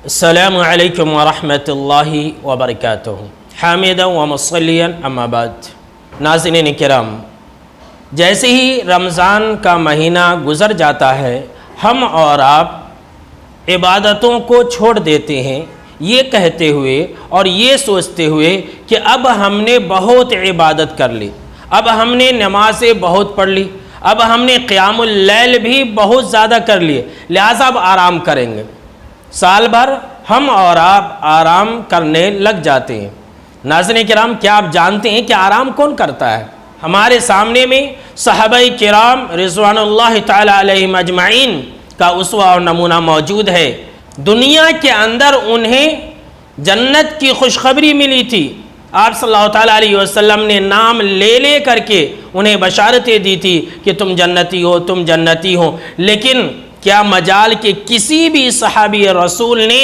السلام علیکم ورحمۃ اللہ وبرکاتہ حامدا و مصلیا اما بعد۔ ناظرین کرام، جیسے ہی رمضان کا مہینہ گزر جاتا ہے ہم اور آپ عبادتوں کو چھوڑ دیتے ہیں، یہ کہتے ہوئے اور یہ سوچتے ہوئے کہ اب ہم نے بہت عبادت کر لی، اب ہم نے نمازیں بہت پڑھ لی، اب ہم نے قیام اللیل بھی بہت زیادہ کر لیے، لہٰذا اب آرام کریں گے۔ سال بھر ہم اور آپ آرام کرنے لگ جاتے ہیں۔ ناظرین کرام، کیا آپ جانتے ہیں کہ آرام کون کرتا ہے؟ ہمارے سامنے میں صحابہ کرام رضوان اللہ تعالی علیہم اجمعین کا اسوہ اور نمونہ موجود ہے۔ دنیا کے اندر انہیں جنت کی خوشخبری ملی تھی، آپ صلی اللہ تعالیٰ علیہ وسلم نے نام لے لے کر کے انہیں بشارتیں دی تھی کہ تم جنتی ہو، تم جنتی ہو، لیکن کیا مجال کہ کسی بھی صحابی رسول نے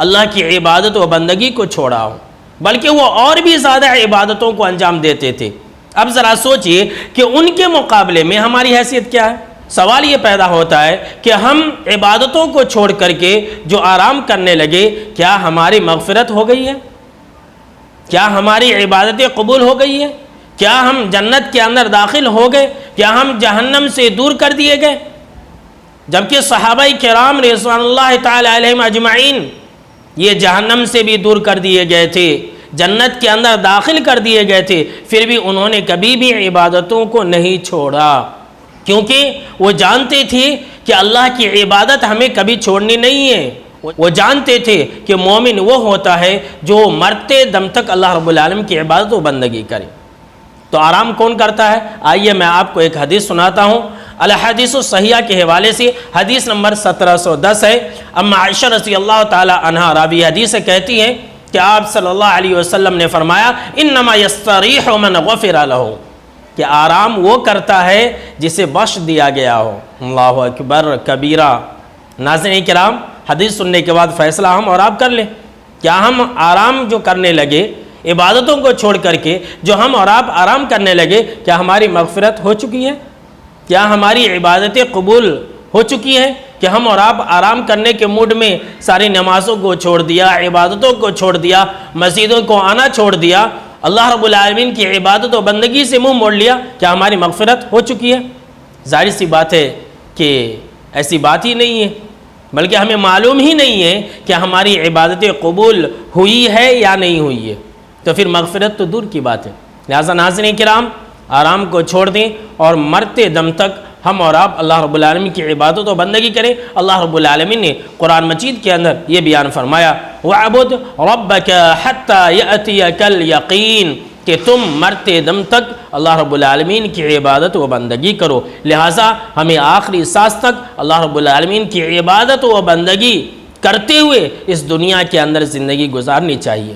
اللہ کی عبادت و بندگی کو چھوڑا ہو، بلکہ وہ اور بھی زیادہ عبادتوں کو انجام دیتے تھے۔ اب ذرا سوچئے کہ ان کے مقابلے میں ہماری حیثیت کیا ہے؟ سوال یہ پیدا ہوتا ہے کہ ہم عبادتوں کو چھوڑ کر کے جو آرام کرنے لگے، کیا ہماری مغفرت ہو گئی ہے؟ کیا ہماری عبادتیں قبول ہو گئی ہے؟ کیا ہم جنت کے اندر داخل ہو گئے؟ کیا ہم جہنم سے دور کر دیے گئے؟ جبکہ صحابہ کرام رضوان اللہ تعالی علیہم اجمعین یہ جہنم سے بھی دور کر دیے گئے تھے، جنت کے اندر داخل کر دیے گئے تھے، پھر بھی انہوں نے کبھی بھی عبادتوں کو نہیں چھوڑا، کیونکہ وہ جانتے تھے کہ اللہ کی عبادت ہمیں کبھی چھوڑنی نہیں ہے۔ وہ جانتے تھے کہ مومن وہ ہوتا ہے جو مرتے دم تک اللہ رب العالمین کی عبادت و بندگی کرے۔ تو آرام کون کرتا ہے؟ آئیے میں آپ کو ایک حدیث سناتا ہوں۔ الحدیث الصحیحہ کے حوالے سے حدیث نمبر 1710 ہے۔ اما عائشہ رضی اللہ تعالی عنہا راوی حدیث سے کہتی ہیں کہ آپ صلی اللہ علیہ وسلم نے فرمایا انما یستریح من غفر لہ، کہ آرام وہ کرتا ہے جسے بخش دیا گیا ہو۔ اللہ اکبر کبیرہ۔ ناظرین کرام، حدیث سننے کے بعد فیصلہ ہم اور آپ کر لیں، کیا ہم آرام جو کرنے لگے، عبادتوں کو چھوڑ کر کے جو ہم اور آپ آرام کرنے لگے، کیا ہماری مغفرت ہو چکی ہے؟ کیا ہماری عبادتیں قبول ہو چکی ہیں کہ ہم اور آپ آرام کرنے کے موڈ میں ساری نمازوں کو چھوڑ دیا، عبادتوں کو چھوڑ دیا، مسجدوں کو آنا چھوڑ دیا، اللہ رب العالمین کی عبادت و بندگی سے منہ موڑ لیا؟ کیا ہماری مغفرت ہو چکی ہے؟ ظاہر سی بات ہے کہ ایسی بات ہی نہیں ہے، بلکہ ہمیں معلوم ہی نہیں ہے کہ ہماری عبادتیں قبول ہوئی ہے یا نہیں ہوئی ہے، تو پھر مغفرت تو دور کی بات ہے۔ لہٰذا ناظرین کرام، آرام کو چھوڑ دیں اور مرتے دم تک ہم اور آپ اللہ رب العالمین کی عبادت و بندگی کریں۔ اللہ رب العالمین نے قرآن مجید کے اندر یہ بیان فرمایا وَعْبُدْ رَبَّكَ حَتَّى يَأْتِيَكَ الْيَقِينُ، کہ تم مرتے دم تک اللہ رب العالمین کی عبادت و بندگی کرو۔ لہٰذا ہمیں آخری سانس تک اللہ رب العالمین کی عبادت و بندگی کرتے ہوئے اس دنیا کے اندر زندگی گزارنی چاہیے۔